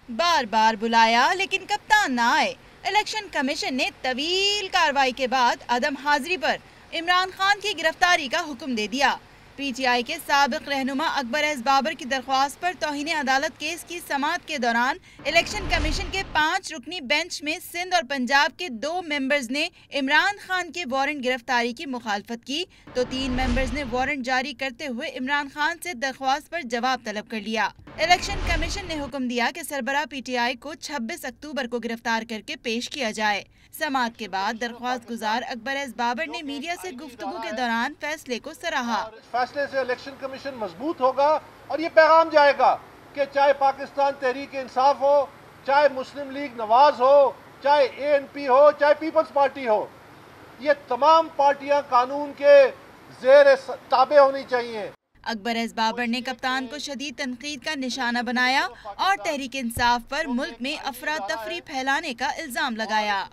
بار بار بلایا لیکن کپتان نہ آئے۔ الیکشن کمیشن نے طویل کارروائی کے بعد عدم حاضری پر عمران خان کی گرفتاری کا حکم دے دیا۔ پی ٹی آئی کے سابق رہنما اکبر ایس بابر کی درخواست پر توہین عدالت کیس کی سماعت کے دوران الیکشن کمیشن کے 5 رکنی بینچ میں سندھ اور پنجاب کے 2 ممبرز نے عمران خان کے وارنٹ گرفتاری کی مخالفت کی تو 3 ممبرز نے وارنٹ جاری کرتے ہوئے عمران خان سے درخواست پر جواب طلب کر لیا۔ الیکشن کمیشن نے حکم دیا کہ سربراہ پی ٹی آئی کو 26 اکتوبر کو گرفتار کر کے پیش کیا جائے۔ سماعت کے بعد درخواست گزار اکبر ایس بابر نے میڈیا سے گفتگو کے دوران فیصلے کو سراہا۔ فیصلے سے الیکشن کمیشن مضبوط ہوگا اور یہ پیغام جائے گا کہ چاہے پاکستان تحریک انصاف ہو، چاہے مسلم لیگ نواز ہو، چاہے اے این پی ہو، چاہے پیپلز پارٹی ہو، یہ تمام پارٹیاں قانون کے زیر تابع ہونی چاہیے۔ اکبر ایس بابر نے کپتان کو شدید تنقید کا نشانہ بنایا اور تحریک انصاف پر ملک میں افراتفری پھیلانے کا الزام لگایا۔